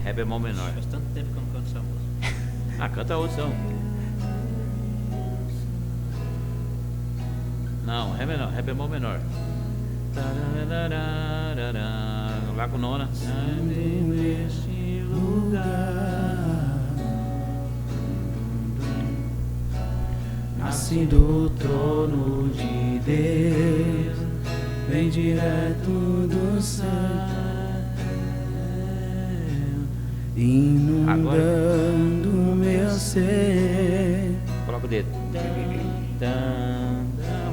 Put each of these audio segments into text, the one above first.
Ré bemol menor. Faz tanto tempo que eu não canto essa música. Ah, canta outra então. Não, Ré menor, Ré bemol menor. Lá com nona. Neste lugar nasci do trono de Deus, vem direto do céu, inundando meu ser. Coloca o dedo.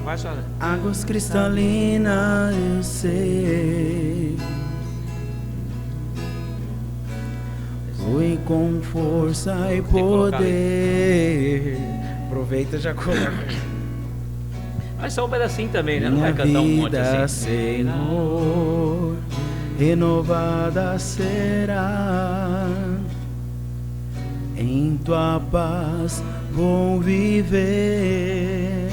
Vai só. Águas cristalinas eu sei, flui com força e poder. Aproveita, já coloca. Mas só um pedacinho também, né? Não Minha vai cantar um monte vida, assim. Senhor, renovada será. Em tua paz vou viver.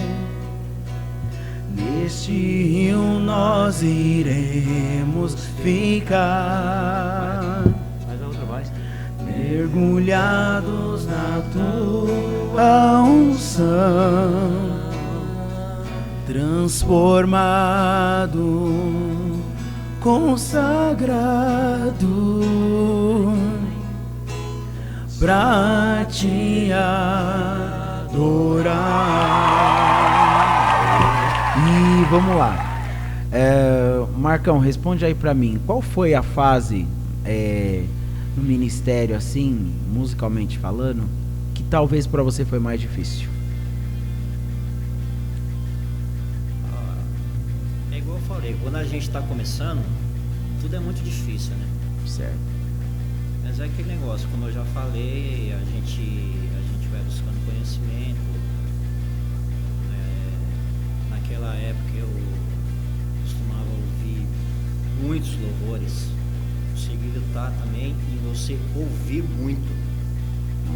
Neste rio nós iremos ficar, Faz a outra voz. mergulhados na tua unção, transformado, consagrado pra te adorar. E vamos lá. Marcão, responde aí pra mim. Qual foi a fase no ministério, assim, musicalmente falando, que talvez pra você foi mais difícil? É igual eu falei, quando a gente está começando, tudo é muito difícil, né? Certo. Mas é aquele negócio, como eu já falei, a gente vai buscando conhecimento. Naquela época eu costumava ouvir muitos louvores. Conseguido tá também em você ouvir muito.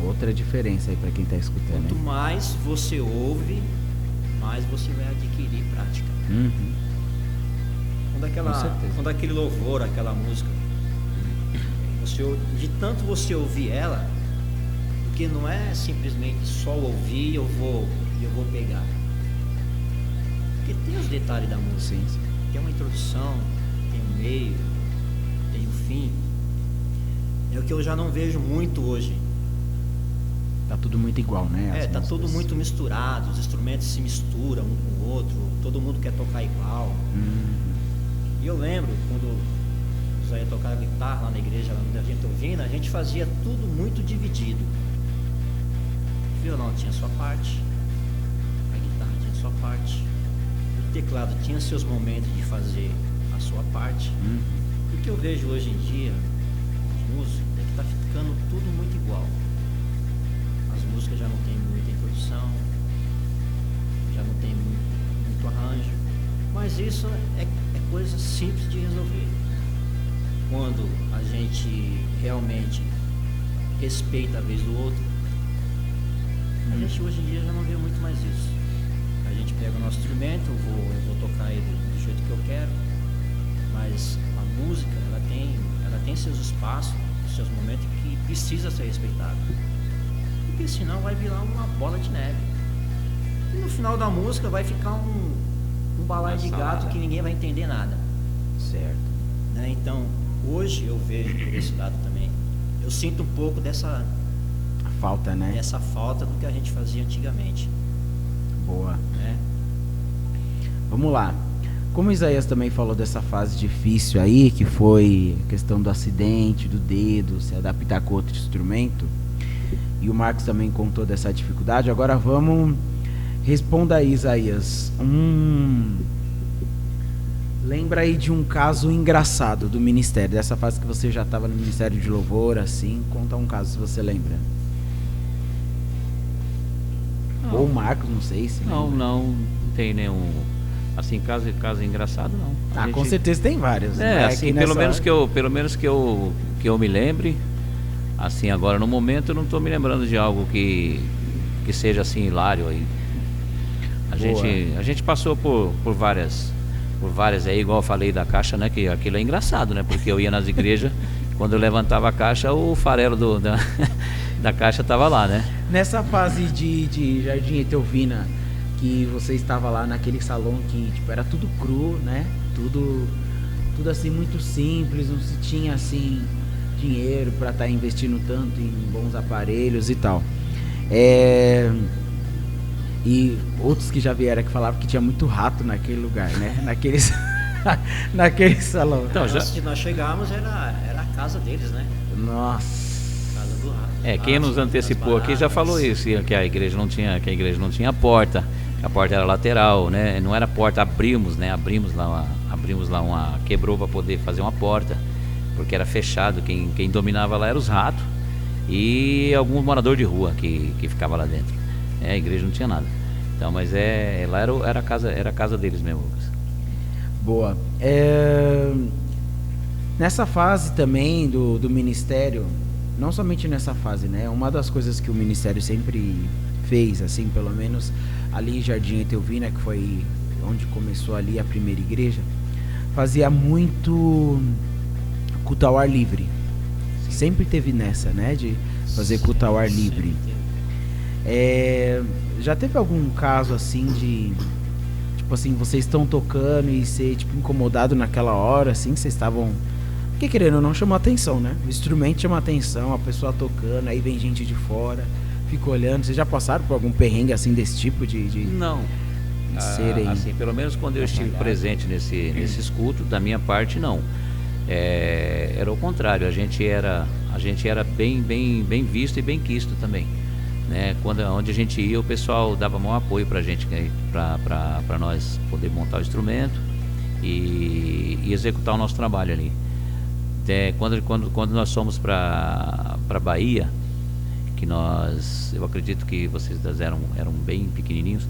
Outra diferença aí pra quem tá escutando. Quanto Hein? mais você ouve, mais você vai adquirir prática. Uhum. Quando aquele louvor, aquela música, de tanto você ouvir ela, porque não é simplesmente só ouvir e eu vou pegar. Porque tem os detalhes da música. Sim, sim. Tem uma introdução, tem um meio, tem um fim. É o que eu já não vejo muito hoje. Tá tudo muito igual, né? As Tá músicas. tudo muito misturado, os instrumentos se misturam um com o outro, todo mundo quer tocar igual. E eu lembro quando o Zé tocava guitarra lá na igreja, lá onde a gente ouvindo, a gente fazia tudo muito dividido. O violão tinha sua parte, a guitarra tinha sua parte, o teclado tinha seus momentos de fazer a sua parte. O que eu vejo hoje em dia, os músicos, é que tá ficando tudo muito igual. As músicas já não tem muita introdução, já não tem muito arranjo, mas isso é coisa simples de resolver. Quando a gente realmente respeita a vez do outro, a gente hoje em dia já não vê muito mais isso. A gente pega o nosso instrumento, eu vou tocar ele do jeito que eu quero, mas a música ela tem seus espaços, seus momentos que precisa ser respeitado. Porque senão vai virar uma bola de neve. E no final da música vai ficar um balaio de gato que ninguém vai entender nada. Certo. Né? Então, hoje eu vejo por esse lado também. Eu sinto um pouco dessa Falta, né? essa falta do que a gente fazia antigamente. Boa. Né? Vamos lá. Como Isaías também falou dessa fase difícil aí, que foi a questão do acidente, do dedo, se adaptar com outro instrumento, e o Marcos também contou dessa dificuldade, agora vamos... Responda aí, Isaías. Lembra aí de um caso engraçado do ministério, dessa fase que você já estava no Ministério de Louvor, assim, conta um caso se você lembra. Não. Ou o Marcos, não sei se lembra. Não tem nenhum, assim, caso engraçado, não. A Com gente- certeza tem vários. né? assim, Que pelo nessa menos que eu me lembre, assim, agora no momento eu não estou me lembrando de algo que seja assim hilário aí. A gente passou por várias aí, igual eu falei da caixa, né, que aquilo é engraçado, né, porque eu ia nas igrejas Quando eu levantava a caixa, o farelo da caixa estava lá, né? Nessa fase de Jardim Etelvina, que você estava lá naquele salão que tipo, era tudo cru, né? Tudo assim muito simples, não se tinha assim dinheiro para estar investindo tanto em bons aparelhos e tal. E outros que já vieram que falavam que tinha muito rato naquele lugar, né? Naquele salão. Então, antes de nós chegarmos era a casa deles, né? Nossa. Casa do rato. Quem nos antecipou aqui já falou isso, que a igreja não tinha porta, que a porta era lateral, né? Não era porta, abrimos lá uma, quebrou para poder fazer uma porta, porque era fechado, quem dominava lá eram os ratos e alguns moradores de rua que ficava lá dentro. A igreja não tinha nada. Então, mas lá era a casa deles mesmo, Lucas. Boa. Nessa fase também do ministério, não somente nessa fase, né? Uma das coisas que o ministério sempre fez, assim, pelo menos ali em Jardim Etelvina, que foi onde começou ali a primeira igreja, fazia muito culto ao ar livre. Sempre teve nessa, né? De fazer culto ao ar livre. Já teve algum caso assim de tipo assim, vocês estão tocando e ser tipo incomodado naquela hora, assim, vocês estavam, porque querendo ou não chamou atenção, né? O instrumento chama atenção, a pessoa tocando, aí vem gente de fora, fica olhando. Vocês já passaram por algum perrengue assim desse tipo de Não. serem Assim, pelo menos quando eu estive presente nesses cultos, da minha parte não. Era o contrário, a gente era bem visto e bem quisto também, né? Onde a gente ia, o pessoal dava maior apoio pra gente, para nós poder montar o instrumento e executar o nosso trabalho ali. Quando nós fomos para Bahia, que eu acredito que vocês eram bem pequenininhos,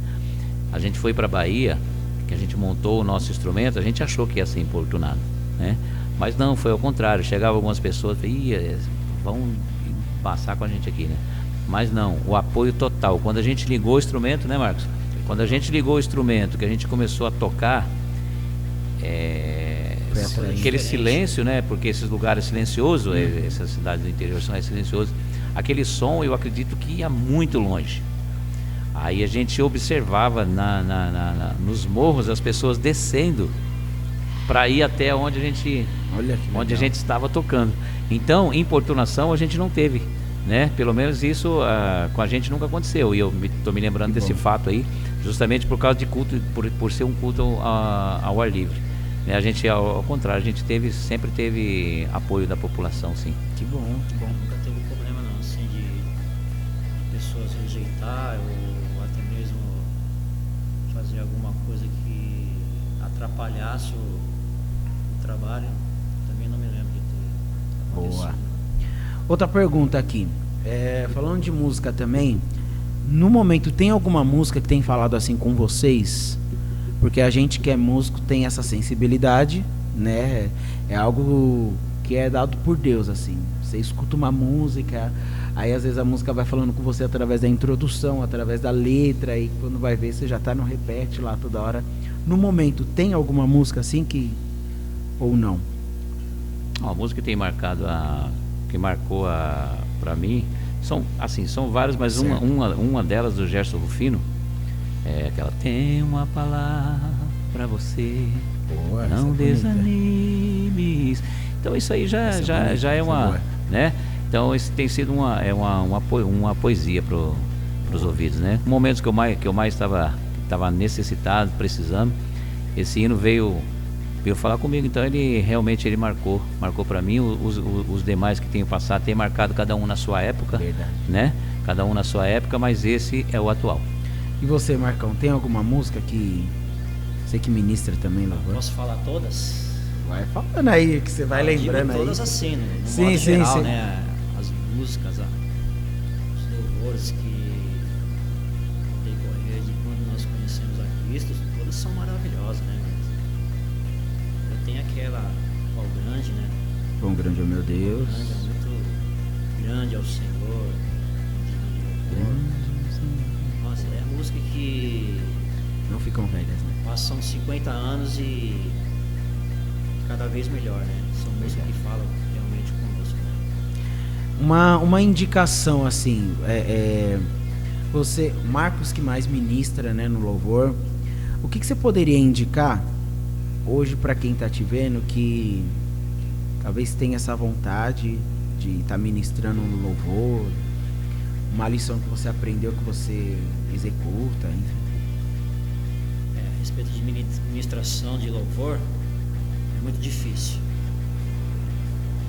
a gente foi para Bahia, que a gente montou o nosso instrumento, a gente achou que ia ser importunado, né? Mas não, foi ao contrário. Chegavam algumas pessoas e vão passar com a gente aqui, né? Mas não, o apoio total. Quando a gente ligou o instrumento, né, Marcos? Quando a gente ligou o instrumento, que a gente começou a tocar, aquele silêncio, né? Porque esses lugares silenciosos, essas cidades do interior são silenciosos. Aquele som, eu acredito que ia muito longe. Aí a gente observava nos morros as pessoas descendo para ir até onde a gente estava tocando. Então, importunação a gente não teve, né? Pelo menos isso com a gente nunca aconteceu. E eu estou me lembrando desse fato aí, justamente por causa de culto, por ser um culto ao ar livre, né? A gente, ao contrário, a gente sempre teve apoio da população, sim. Que bom. Nunca teve problema não, assim, de pessoas rejeitar ou até mesmo fazer alguma coisa que atrapalhasse o trabalho. Também não me lembro de ter acontecido. Boa. Outra pergunta aqui, falando de música também, no momento tem alguma música que tem falado assim com vocês? Porque a gente que é músico tem essa sensibilidade, né? É algo que é dado por Deus, assim. Você escuta uma música, aí às vezes a música vai falando com você através da introdução, através da letra, e quando vai ver você já tá no repete lá toda hora. No momento tem alguma música assim que, ou não? A música que tem marcado que marcou para mim são várias, mas uma delas do Gerson Rufino é aquela: tem uma palavra para você, boa, não desanimes. Então isso aí já é uma, né? Então isso tem sido uma poesia para os ouvidos, né? Momentos que eu mais estava necessitado, precisando, esse hino veio falar comigo. Então ele realmente marcou para mim. Os demais que tenho passado tem marcado cada um na sua época. Verdade. Né? Cada um na sua época, mas esse é o atual. E você, Marcão, tem alguma música que você que ministra também, louvor? Posso falar todas? Vai falando aí, que você vai lembrando aí. Todas assim, no sim, modo geral, sim. né? As músicas, os louvores que decorrer de quando nós conhecemos a Cristo, todas são maravilhosas, né? Tem aquela Quão Grande, né? Quão grande é o meu Deus. Grande, é muito grande é o Senhor. Nossa, é a música que não ficam velhas, né? Passam 50 anos e cada vez melhor, né? São músicas que falam realmente conosco. Uma indicação assim, você, Marcos, que mais ministra, né, no louvor, o que você poderia indicar hoje para quem está te vendo que talvez tenha essa vontade de estar ministrando no louvor, uma lição que você aprendeu que você executa, enfim? A respeito de ministração de louvor, é muito difícil.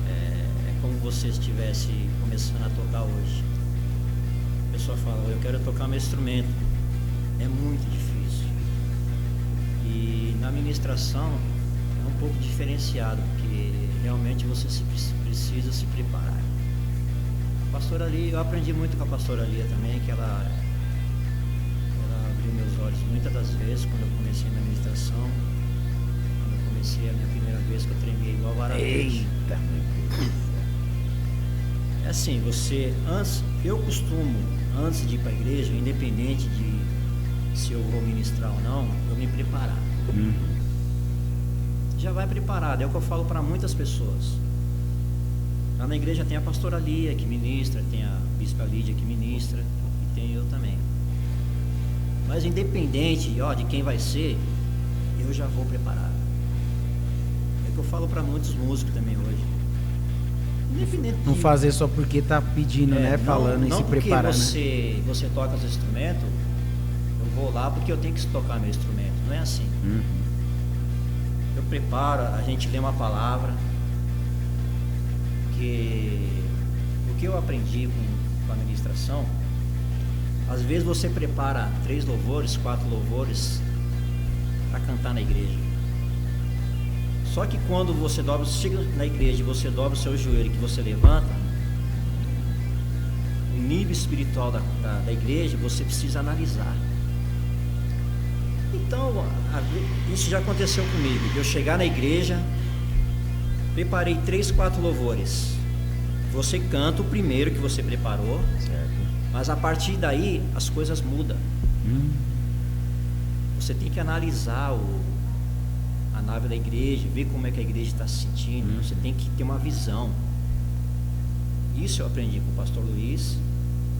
É como você estivesse começando a tocar hoje. A pessoa fala, eu quero tocar meu instrumento. É muito difícil. E na ministração é um pouco diferenciado, porque realmente você precisa se preparar. A pastora Lia, eu aprendi muito com a pastora Lia também, que ela abriu meus olhos muitas das vezes quando eu comecei na ministração. Quando eu comecei a minha primeira vez, que eu tremia igual vara verde. Eita, meu Deus. É assim, eu costumo, antes de ir para a igreja, independente de se eu vou ministrar ou não, eu me preparar. Já vai preparado, é o que eu falo para muitas pessoas. Lá na igreja tem a pastora Lia que ministra, tem a bispa Lídia que ministra, e tem eu também. Mas independente de quem vai ser, eu já vou preparado. É o que eu falo para muitos músicos também hoje. Independente Não fazer só porque tá pedindo, né? Falando e se preparar, não né? porque você toca os instrumentos, eu vou lá porque eu tenho que tocar meu instrumento. Não é assim. Eu preparo, a gente lê uma palavra, que o que eu aprendi com a ministração, às vezes você prepara 3 louvores, 4 louvores para cantar na igreja. Só que quando você chega na igreja e você dobra o seu joelho, que você levanta, o nível espiritual da igreja, você precisa analisar. Então, isso já aconteceu comigo. Eu chegar na igreja, preparei 3, 4 louvores. Você canta o primeiro que você preparou, certo? Mas a partir daí as coisas mudam. Você tem que analisar a nave da igreja, ver como é que a igreja está se sentindo. Você tem que ter uma visão. Isso eu aprendi com o pastor Luiz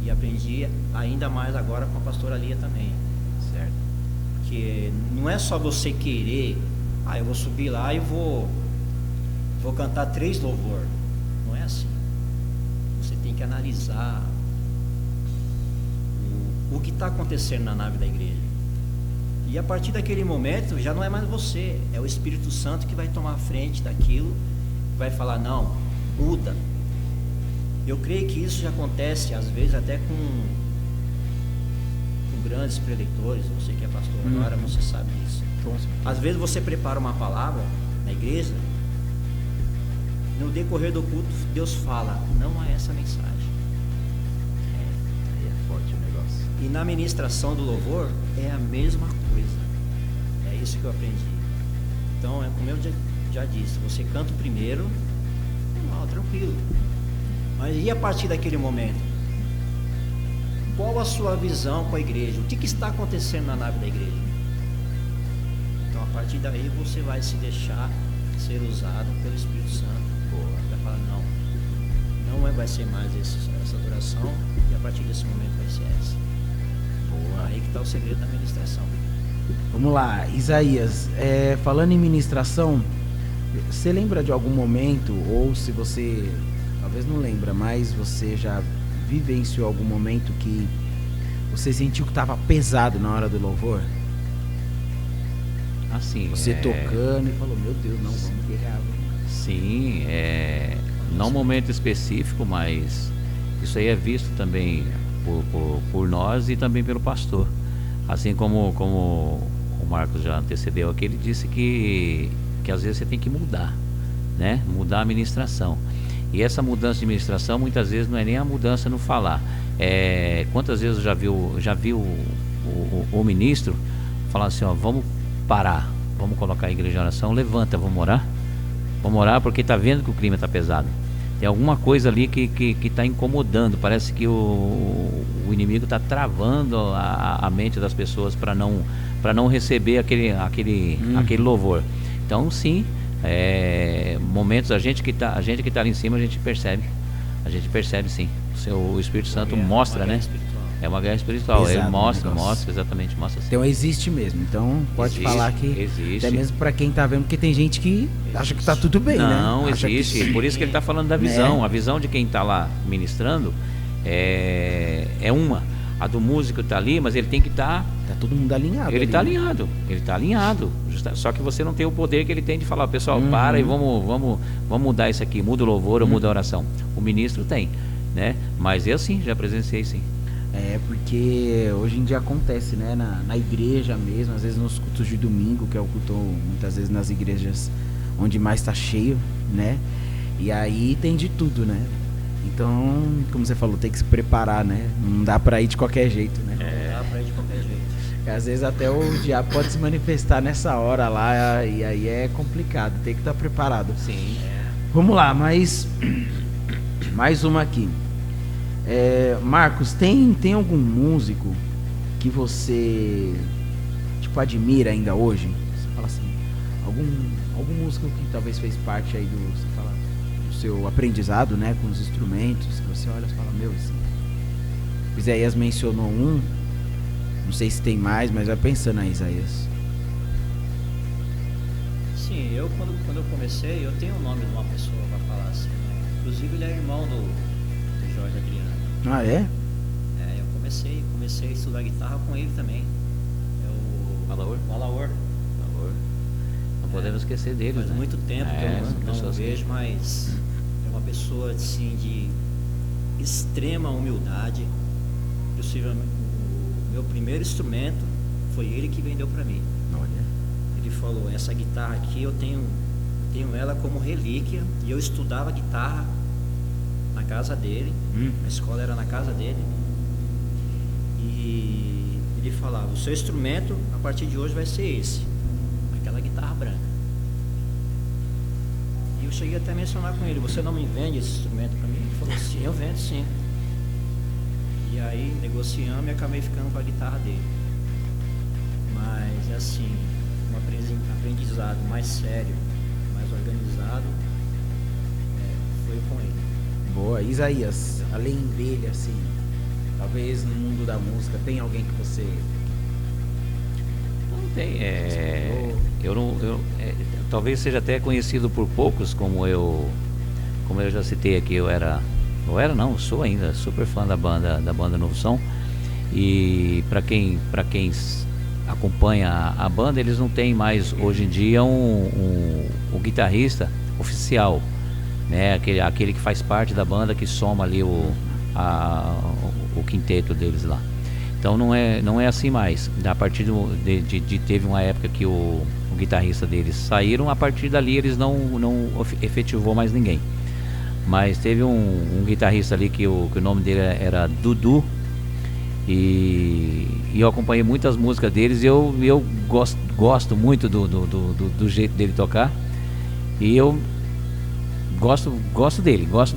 e aprendi ainda mais agora com a pastora Lia também, certo? Porque não é só você querer, eu vou subir lá e vou cantar 3 louvor. Não é assim. Você tem que analisar o que está acontecendo na nave da igreja. E a partir daquele momento já não é mais você, é o Espírito Santo que vai tomar a frente daquilo, vai falar, não, muda. Eu creio que isso já acontece às vezes até com grandes preleitores. Você que é pastor agora, você sabe disso. Às vezes você prepara uma palavra na igreja, no decorrer do culto Deus fala, não há essa mensagem. Aí é forte o negócio. E na ministração do louvor é a mesma coisa. É isso que eu aprendi. Então, como eu já disse, você canta o primeiro, tranquilo. Mas e a partir daquele momento? Qual a sua visão com a igreja? O que está acontecendo na nave da igreja? Então, a partir daí você vai se deixar ser usado pelo Espírito Santo. Vai falar, não vai ser mais essa adoração, e a partir desse momento vai ser essa. Aí que está o segredo da ministração. Vamos lá, Isaías, falando em ministração, você lembra de algum momento, ou se você talvez não lembra, mas você já vivenciou algum momento que você sentiu que estava pesado na hora do louvor? Assim, você tocando e falou, meu Deus, não, vamos guerrear. Sim, não um momento específico, mas isso aí é visto também por nós e também pelo pastor. Assim como o Marcos já antecedeu aqui, ele disse que às vezes você tem que mudar, né? Mudar a ministração. E essa mudança de ministração muitas vezes não é nem a mudança no falar. Quantas vezes eu já vi o ministro falar assim, vamos parar, vamos colocar a igreja em oração, levanta, vamos orar? Vamos orar porque está vendo que o clima está pesado. Tem alguma coisa ali que está incomodando. Parece que o inimigo está travando a mente das pessoas para não receber aquele louvor. Então, sim, momentos a gente que está ali em cima, a gente percebe. A gente percebe sim. O Espírito Santo Uma mostra, guerra né? espiritual. É uma guerra espiritual. Pesado Ele o mostra, negócio. exatamente, mostra sim. Então existe mesmo. Então pode Existe, falar que existe. até mesmo para quem tá vendo, porque tem gente que acha que tá tudo bem, né? Não, Acha que- existe. Por isso que ele está falando da visão. A visão de quem está lá ministrando é uma. A do músico está ali, mas ele tem que estar. Tá todo mundo alinhado. Ele ali, está né? alinhado. Ele está alinhado. Só que você não tem o poder que ele tem de falar, pessoal, Uhum. para e vamos mudar isso aqui. Muda o louvor ou muda a oração. O ministro tem, né? Mas eu sim, já presenciei sim. É, porque hoje em dia acontece, né? Na igreja mesmo, às vezes nos cultos de domingo, que é o culto muitas vezes nas igrejas onde mais tá cheio, né? E aí tem de tudo, né? Então, como você falou, tem que se preparar, né? Não dá pra ir de qualquer jeito, né? Não dá pra ir de qualquer jeito. Às vezes até o diabo pode se manifestar nessa hora lá, e aí é complicado, tem que estar preparado. Sim. Vamos lá, mais uma aqui. Marcos, tem algum músico que você tipo admira ainda hoje? Você fala assim, algum músico que talvez fez parte aí do seu aprendizado, né, com os instrumentos, que você olha e fala, meu, assim, o Isaías mencionou um, não sei se tem mais, mas vai pensando aí, Isaías. Sim, eu quando eu comecei, eu tenho o nome de uma pessoa para falar assim, né? Inclusive ele é irmão do Jorge Adriano. Ah, é? Eu comecei a estudar guitarra com ele também. É o Alaor? Alaor. Não podemos esquecer dele. Faz né? muito tempo que são eu não pessoas que- vejo, mas é uma pessoa assim de extrema humildade. Possivelmente o meu primeiro instrumento foi ele que vendeu para mim. Olha. Ele falou, essa guitarra aqui eu tenho ela como relíquia, e eu estudava guitarra na casa dele, a escola era na casa dele, e ele falava, o seu instrumento a partir de hoje vai ser esse, aquela guitarra branca. E eu cheguei até a mencionar com ele, você não me vende esse instrumento para mim? Ele falou, sim, eu vendo sim. E aí negociamos e acabei ficando com a guitarra dele. Mas assim, um aprendizado mais sério, mais organizado, foi com ele. Boa, Isaías, além dele, assim, talvez no mundo da música, tem alguém que você... Não tem. Talvez seja até conhecido por poucos, como eu já citei aqui, eu sou ainda super fã da banda Novo Som. E para quem acompanha a banda, eles não têm mais hoje em dia um guitarrista oficial, né? Aquele que faz parte da banda, que soma ali o quinteto deles lá. Então não é assim mais. A partir teve uma época que o guitarrista deles saíram, a partir dali eles não efetivou mais ninguém. Mas teve um guitarrista ali que o nome dele era Dudu, e eu acompanhei muitas músicas deles, e eu gosto muito do jeito dele tocar, e eu gosto dele, gosto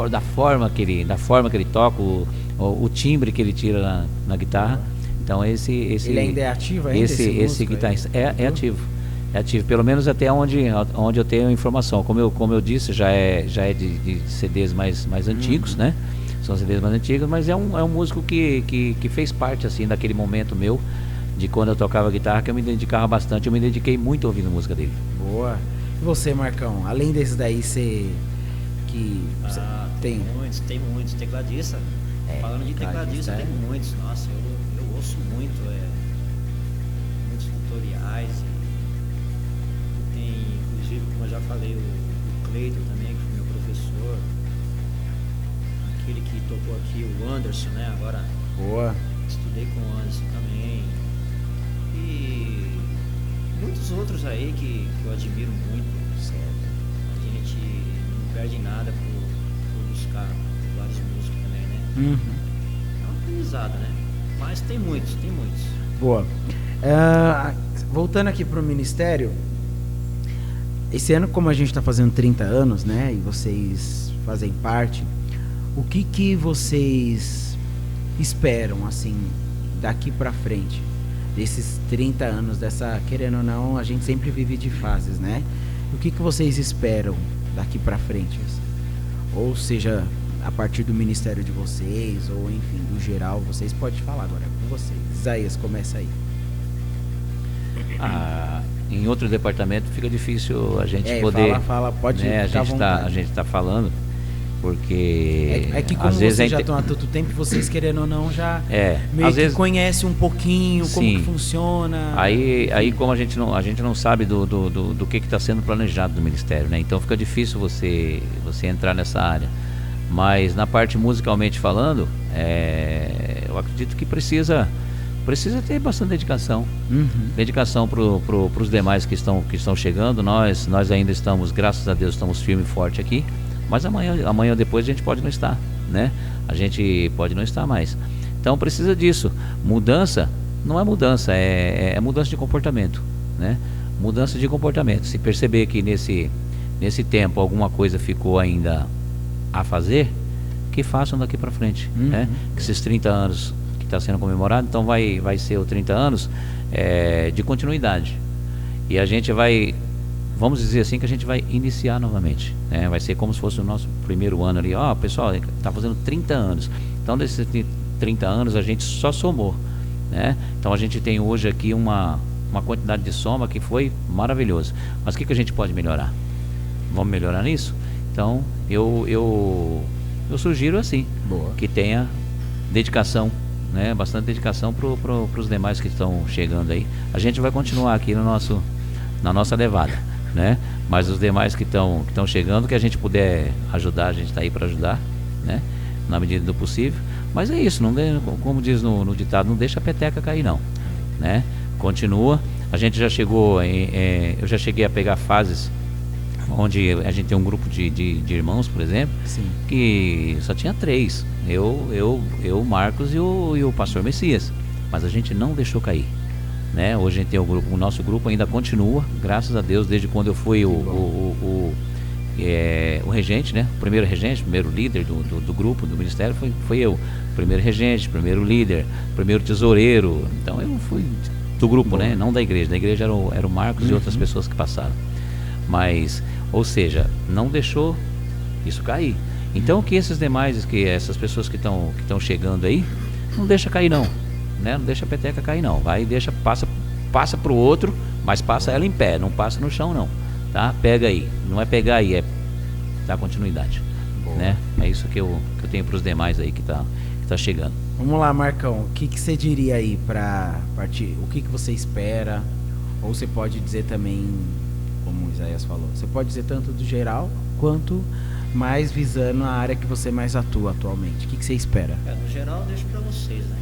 da forma que ele toca, o timbre que ele tira na guitarra. Então esse Ele ainda é ativo ainda? esse guitarrista é ativo. É ativo, pelo menos até onde eu tenho informação. Como eu disse, já é de CDs mais antigos, né? São CDs mais antigos, mas é um músico que fez parte assim daquele momento meu, de quando eu tocava guitarra, que eu me dedicava bastante, eu me dediquei muito ouvindo a música dele. Boa. E você, Marcão, além desse daí, você Tem muitos tecladistas. Falando de tecladista, tem muitos. Nossa, eu ouço muitos tutoriais. Tem, inclusive, como eu já falei, o Cleiton também, que foi meu professor. Aquele que tocou aqui, o Anderson, né? Agora, boa. estudei com o Anderson também. E muitos outros aí que eu admiro muito. Certo. A gente não perde nada por buscar vários músicos também, né? É um aprendizado, né? Mas tem muitos. Boa. Voltando aqui pro ministério, esse ano, como a gente está fazendo 30 anos, né? E vocês fazem parte, o que vocês esperam, assim, daqui pra frente? Desses 30 anos, querendo ou não, a gente sempre vive de fases, né? O que vocês esperam daqui pra frente? Assim? ou seja, a partir do ministério de vocês, ou enfim, do geral, vocês podem falar agora, é com vocês. Isaías, começa aí. Em outro departamento fica difícil a gente poder... Fala, pode né, ficar à vontade. A gente está falando, porque... É que como às vezes vocês já estão há tanto tempo, vocês querendo ou não já meio às que vezes conhecem um pouquinho como sim, que funciona. Aí como a gente não sabe do que está sendo planejado no ministério, né? Então fica difícil você entrar nessa área. Mas na parte musicalmente falando, eu acredito que precisa ter bastante dedicação. Dedicação para os demais que estão chegando. Nós ainda estamos, graças a Deus, estamos firme e forte aqui. Mas amanhã ou depois a gente pode não estar, né? A gente pode não estar mais. Então precisa disso. Mudança não é mudança, é mudança de comportamento, né? Mudança de comportamento. Se perceber que nesse tempo alguma coisa ficou ainda a fazer, que façam daqui para frente, né? Que esses 30 anos que está sendo comemorado, então vai ser os 30 anos de continuidade. E a gente vai, vamos dizer assim, que a gente vai iniciar novamente, né? Vai ser como se fosse o nosso primeiro ano ali. Pessoal, está fazendo 30 anos. Então desses 30 anos a gente só somou, né? Então a gente tem hoje aqui uma quantidade de soma que foi maravilhoso. Mas o que a gente pode melhorar? Vamos melhorar nisso? Então eu sugiro assim, que tenha dedicação, né? Bastante dedicação para os demais que estão chegando aí. A gente vai continuar aqui na nossa levada, né? Mas os demais que estão chegando, que a gente puder ajudar, a gente está aí para ajudar, né? Na medida do possível. Mas é isso, como diz no ditado, não deixa a peteca cair não, né? Continua. A gente já chegou eu já cheguei a pegar fases onde a gente tem um grupo de irmãos, por exemplo, Sim. que só tinha 3, eu, Marcos e o pastor Messias, mas a gente não deixou cair, né? Hoje a gente tem o nosso grupo ainda continua, graças a Deus, desde quando eu fui o regente, né? O primeiro regente, primeiro líder do grupo, do ministério, foi eu, primeiro regente, primeiro líder, primeiro tesoureiro. Então eu fui do grupo, né? Não da igreja era o Marcos e outras pessoas que passaram. Mas, ou seja, não deixou isso cair. Então que essas pessoas que estão chegando aí, não deixa cair não, né? Não deixa a peteca cair não. Vai, passa pro outro, mas passa ela em pé, não passa no chão não, tá? Pega aí, não é pegar aí, é dar continuidade, né? É isso que eu tenho para os demais aí que tá chegando. Vamos lá, Marcão, o que você diria aí para partir? O que você espera? Ou você pode dizer também, como o Isaías falou, você pode dizer tanto do geral quanto mais visando a área que você mais atua atualmente. O que você espera? No geral eu deixo para vocês, né?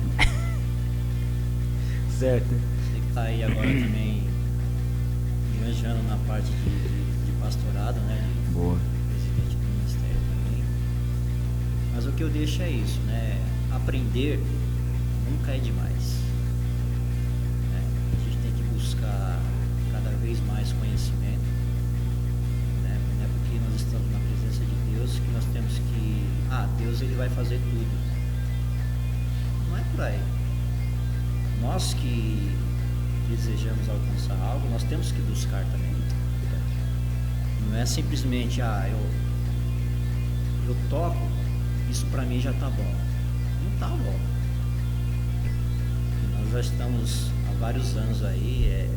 Certo. Você que está aí agora também manjando na parte de pastorado, né? Boa. Presidente do ministério também. Mas o que eu deixo é isso, né? Aprender nunca é demais, né? A gente tem que buscar cada vez mais conhecimento, né? Não é porque nós estamos na presença de Deus que nós temos que... Deus ele vai fazer tudo. Não é por aí. Nós que desejamos alcançar algo, nós temos que buscar também. Não é simplesmente, eu toco, isso para mim já está bom. Não está bom. Nós já estamos há vários anos aí,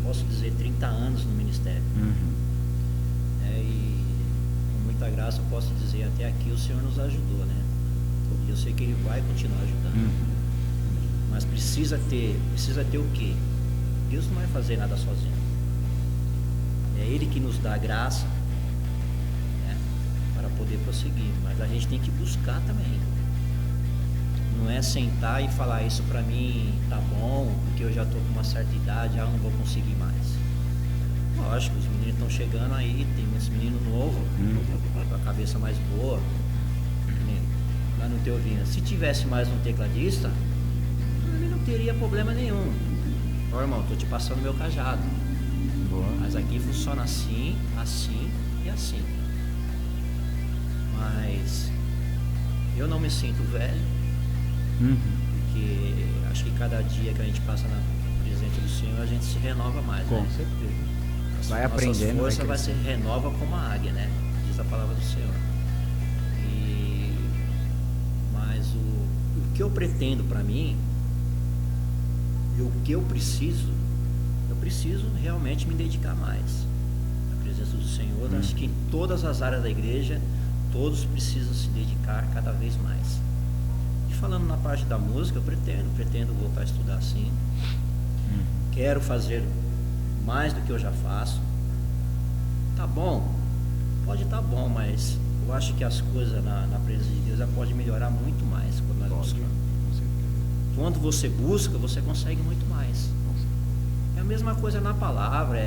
posso dizer 30 anos no ministério. E com muita graça eu posso dizer, até aqui o Senhor nos ajudou, né? E eu sei que Ele vai continuar ajudando. Mas precisa ter o quê? Deus não vai fazer nada sozinho. É Ele que nos dá a graça, né, para poder prosseguir. Mas a gente tem que buscar também. Não é sentar e falar, isso para mim tá bom, porque eu já estou com uma certa idade, eu não vou conseguir mais. Lógico, os meninos estão chegando aí, tem muitos meninos novos, com a cabeça mais boa. Lá no teu vinho, se tivesse mais um tecladista, ele não teria problema nenhum. Ó, irmão, tô te passando meu cajado. Boa. Mas aqui funciona assim, assim e assim. Mas eu não me sinto velho, porque acho que cada dia que a gente passa na presença do Senhor, a gente se renova mais. Com né? certeza. Vai Nossas aprendendo, forças vai vai se crescendo. renova como a águia, né? Diz a palavra do Senhor. pretendo para mim, e o que eu preciso realmente me dedicar mais à presença do Senhor. Acho que em todas as áreas da igreja, todos precisam se dedicar cada vez mais. E falando na parte da música, eu pretendo voltar a estudar sim. Quero fazer mais do que eu já faço. Tá bom, pode estar bom, mas eu acho que as coisas na presença de Deus pode melhorar muito mais quando nós buscamos. Quando você busca, você consegue muito mais. É a mesma coisa na palavra.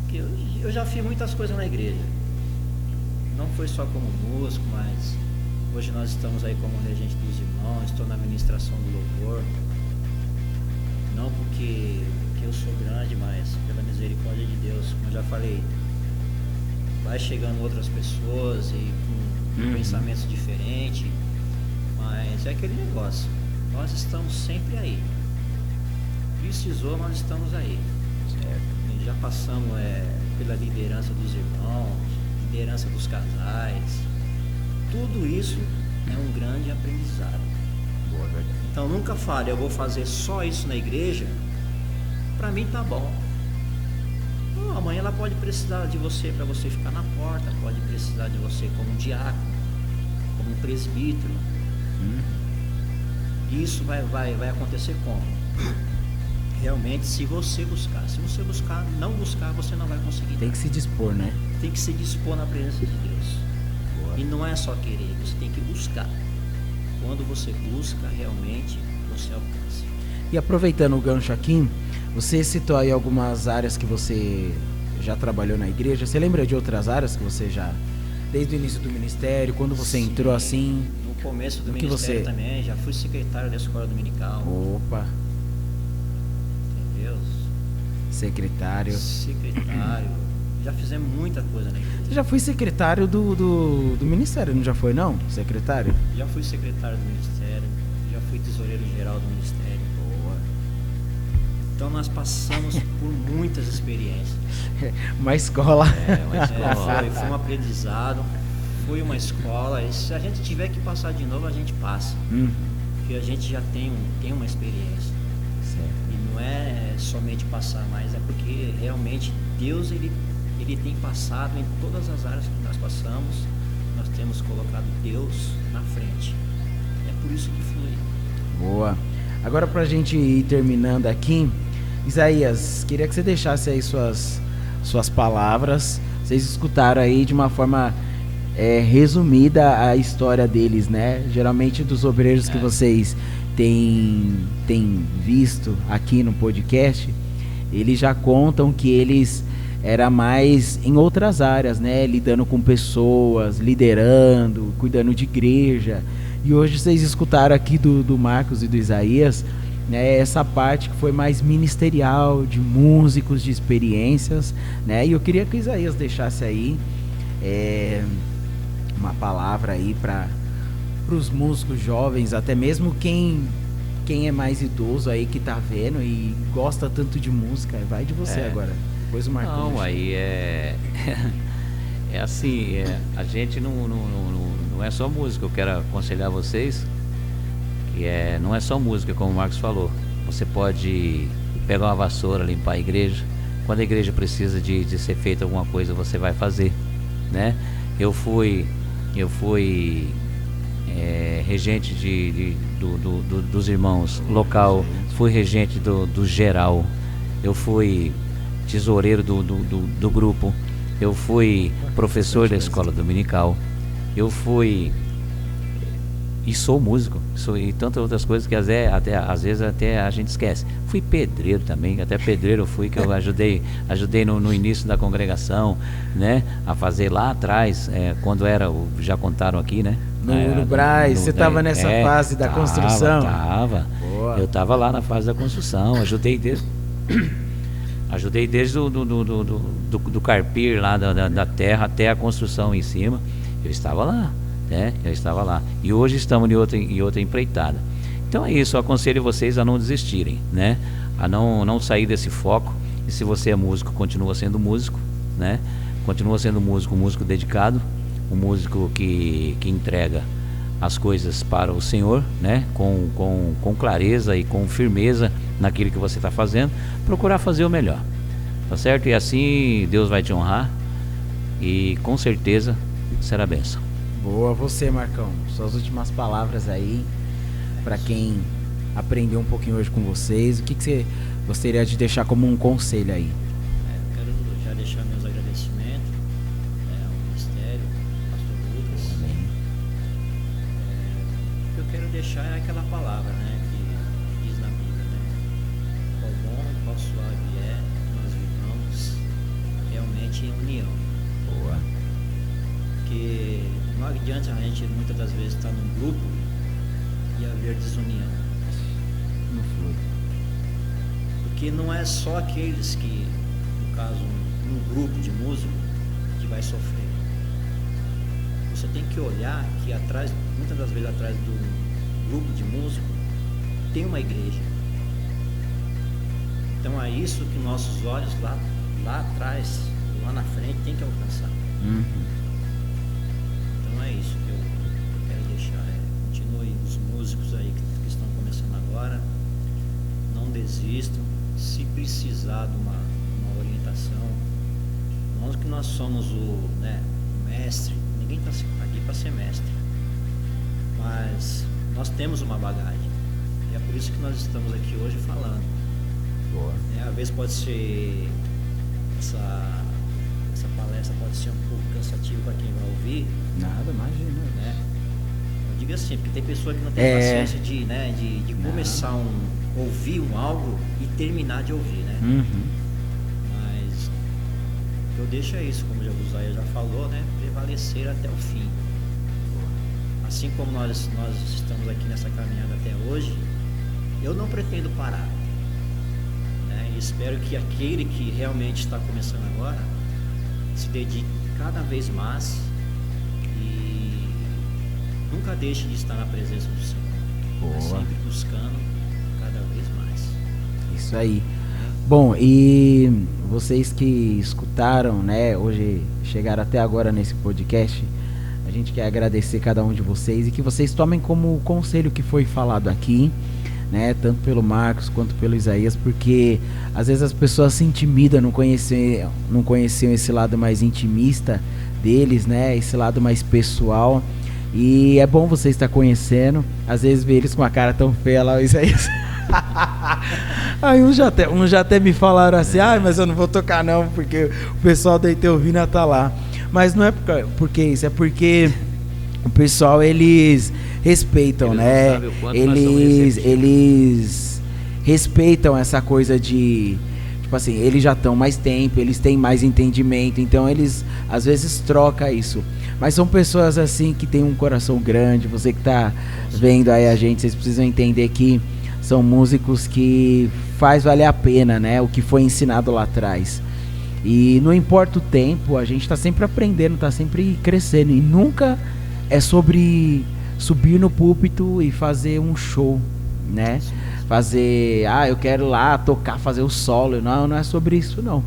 Que eu já fiz muitas coisas na igreja. Não foi só como músico, mas hoje nós estamos aí como regente dos irmãos, estou na administração do louvor. Não porque eu sou grande, mas pela misericórdia de Deus, como eu já falei, vai chegando outras pessoas e com pensamentos diferentes, mas é aquele negócio, nós estamos sempre aí. Precisou, nós estamos aí. Certo. E já passamos pela liderança dos irmãos, liderança dos casais. Tudo isso é um grande aprendizado. Boa, verdade. Então nunca fale, eu vou fazer só isso na igreja, para mim tá bom. Não, amanhã ela pode precisar de você para você ficar na porta, pode precisar de você como um diácono, como um presbítero. Isso vai acontecer como? Realmente, se você buscar. Se você não buscar, você não vai conseguir. Tem que se dispor, né? Tem que se dispor na presença de Deus. Boa. E não é só querer, você tem que buscar. Quando você busca, realmente você alcança. E aproveitando o gancho aqui, você citou aí algumas áreas que você já trabalhou na igreja. Você lembra de outras áreas que você já, desde o início do ministério, quando você entrou assim? No começo do ministério também, já fui secretário da escola dominical. Opa! Entendeu? Secretário. Já fizemos muita coisa na igreja. Você já foi secretário do ministério, não já foi não? Secretário? Já fui secretário do ministério, já fui tesoureiro geral do ministério. Boa. Então nós passamos por muitas experiências. Uma escola. Foi um aprendizado, foi uma escola. E se a gente tiver que passar de novo, a gente passa. Porque a gente já tem uma experiência. Certo. E não é somente passar, mas é porque realmente Deus ele tem passado em todas as áreas que nós passamos. Nós temos colocado Deus na frente. É por isso que flui. Boa. Agora, pra gente ir terminando aqui, Isaías, queria que você deixasse aí suas palavras. Vocês escutaram aí de uma forma resumida a história deles, né? Geralmente dos obreiros que vocês têm visto aqui no podcast, eles já contam que eles era mais em outras áreas, né? Lidando com pessoas, liderando, cuidando de igreja. E hoje vocês escutaram aqui do Marcos e do Isaías, né? Essa parte que foi mais ministerial, de músicos, de experiências, né? E eu queria que o Isaías deixasse aí uma palavra aí para os músicos jovens, até mesmo quem é mais idoso aí que tá vendo e gosta tanto de música. Vai de você agora. Depois o Marcos. Não, aí é assim, a gente não é só música. Eu quero aconselhar vocês que não é só música, como o Marcos falou. Você pode pegar uma vassoura, limpar a igreja. Quando a igreja precisa de ser feita alguma coisa, você vai fazer, né? Eu fui regente dos irmãos local, fui regente do geral, eu fui tesoureiro do grupo, eu fui professor da escola dominical, eu fui e sou músico, e tantas outras coisas que às vezes até a gente esquece. Fui pedreiro também, até pedreiro eu fui, que eu ajudei no início da congregação, né, a fazer lá atrás, quando era, já contaram aqui, né? No Braz, você estava nessa fase da construção? Eu estava lá na fase da construção, ajudei desde do carpir lá da terra até a construção em cima. Eu estava lá, né? E hoje estamos em outra empreitada. Então é isso, eu aconselho vocês a não desistirem, né? A não sair desse foco. E se você é músico, continua sendo músico, né? Continua sendo músico dedicado, um músico que entrega as coisas para o Senhor, né? Com clareza e com firmeza naquilo que você está fazendo, procurar fazer o melhor, tá certo? E assim Deus vai te honrar e com certeza será bênção. Boa, você, Marcão, suas últimas palavras aí para quem aprendeu um pouquinho hoje com vocês. O que você gostaria de deixar como um conselho aí? Eu quero já deixar meus agradecimentos ao ministério, ao pastor Lucas. Amém. O que eu quero deixar é aquela palavra, né, que diz na Bíblia, né? Qual bom e qual suave é que nós vivamos realmente em união. Boa. Porque não adianta a gente muitas das vezes estar num grupo e haver desunião. Não flui. Porque não é só aqueles que, no caso, num grupo de músico, que vai sofrer. Você tem que olhar que atrás, muitas das vezes atrás do grupo de músico, tem uma igreja. Então é isso que nossos olhos lá atrás, lá na frente, tem que alcançar. Então é isso que eu quero deixar. Continue os músicos aí que estão começando agora, não desistam. Se precisar de uma orientação, nós que nós somos o mestre, ninguém está aqui para ser mestre, mas nós temos uma bagagem, e é por isso que nós estamos aqui hoje falando. Boa. Às vezes pode ser essa palestra pode ser um pouco cansativa para quem vai ouvir. Nada, imagina. Né? Eu digo assim, porque tem pessoa que não tem paciência de começar ouvir algo e terminar de ouvir, né? Mas eu deixo isso, como o Josias já falou, né? Prevalecer até o fim. Assim como nós estamos aqui nessa caminhada até hoje, eu não pretendo parar. Né? E espero que aquele que realmente está começando agora se dedique cada vez mais e nunca deixe de estar na presença do Senhor. Boa. Sempre buscando cada vez mais. Isso aí. Bom, e vocês que escutaram, né, hoje chegaram até agora nesse podcast, a gente quer agradecer cada um de vocês e que vocês tomem como conselho que foi falado aqui, né, tanto pelo Marcos quanto pelo Isaías, porque às vezes as pessoas se intimidam, não conheciam esse lado mais intimista deles, né, esse lado mais pessoal, e é bom você estar conhecendo, às vezes ver eles com a cara tão feia lá, o Isaías. Aí uns já até me falaram assim, mas eu não vou tocar não, porque o pessoal da Iteovina tá lá. Mas não é porque isso, é porque o pessoal, eles respeitam, né? Eles respeitam essa coisa de, tipo assim, eles já estão mais tempo, eles têm mais entendimento, então eles às vezes trocam isso. Mas são pessoas assim que têm um coração grande. Você que tá vendo aí a gente, vocês precisam entender que são músicos que faz valer a pena, né? O que foi ensinado lá atrás. E não importa o tempo, a gente tá sempre aprendendo, tá sempre crescendo. E nunca é sobre subir no púlpito e fazer um show, né? Fazer, eu quero lá tocar, fazer o solo. Não é sobre isso não.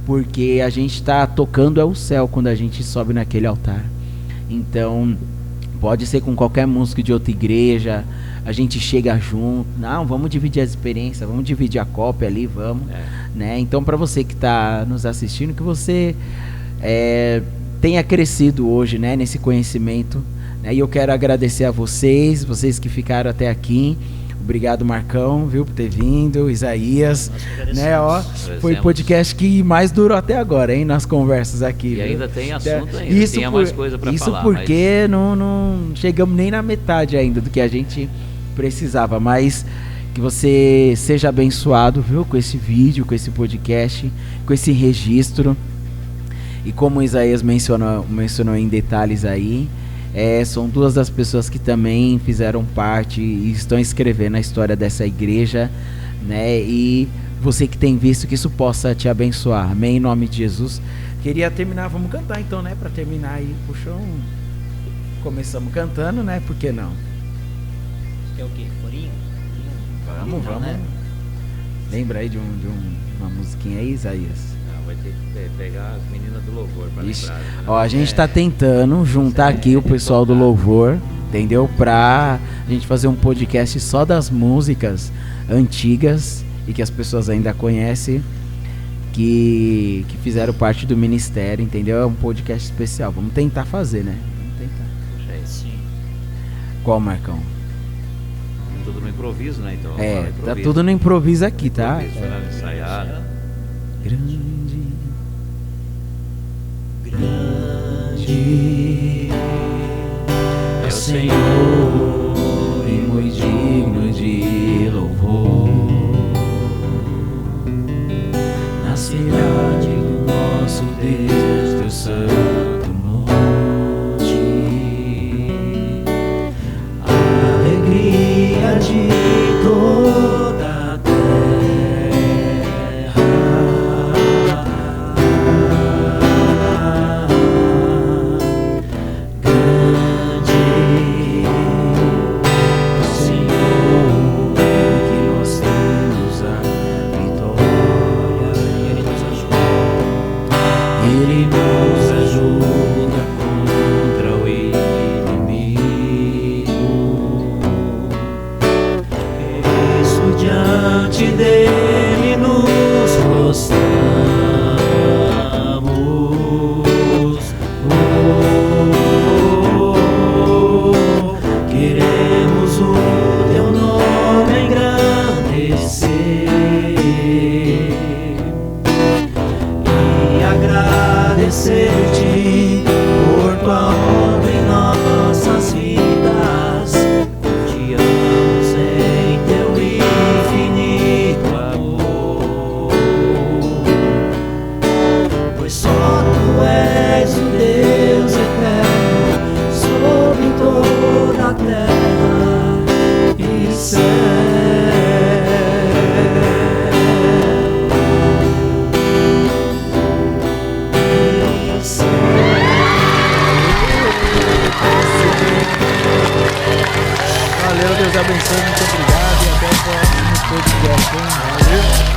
Porque a gente tá tocando o céu quando a gente sobe naquele altar. Então, pode ser com qualquer músico de outra igreja, a gente chega junto, não, vamos dividir as experiências, vamos dividir a cópia ali, vamos, né? Então, para você que está nos assistindo, que você tenha crescido hoje, né, nesse conhecimento, né? E eu quero agradecer a vocês que ficaram até aqui. Obrigado, Marcão, viu, por ter vindo, Isaías, né, foi o podcast que mais durou até agora, hein, nas conversas aqui. E ainda tem assunto ainda, tinha mais coisa para falar. Isso porque não chegamos nem na metade ainda do que a gente precisava, mas que você seja abençoado, viu, com esse vídeo, com esse podcast, com esse registro. E como o Isaías mencionou em detalhes aí, são duas das pessoas que também fizeram parte e estão escrevendo a história dessa igreja, né? E você que tem visto, que isso possa te abençoar. Amém? Em nome de Jesus. Queria terminar, vamos cantar então, né? Para terminar aí, começamos cantando, né? Por que não? É o quê? Corinho? Vamos. Né? Lembra aí de uma musiquinha aí, Isaías? Vai ter que pegar as meninas do louvor para lembrar. A gente está tentando juntar aqui o pessoal do louvor entendeu? Pra gente fazer um podcast só das músicas antigas e que as pessoas ainda conhecem, que fizeram parte do ministério, entendeu? É um podcast especial. Vamos tentar fazer, né? Vamos tentar. Sim. Qual, Marcão? Tudo no improviso, né? Então, Tá tudo no improviso aqui, tá? Foi nada ensaiado. Grande é o Senhor e muito digno de louvor. Na cidade do nosso Deus, teu santo monte, a alegria de toda a Ele nos ajuda contra o inimigo. Por isso diante dele nos prostramos. Queremos o teu nome engrandecer e agradecer-te por tua obra em nossas vidas. Confiamos em teu infinito amor, pois só tu és o Deus eterno sobre toda a terra e céu. Valeu, Deus abençoe, muito obrigado e até o próximo podcast. Valeu!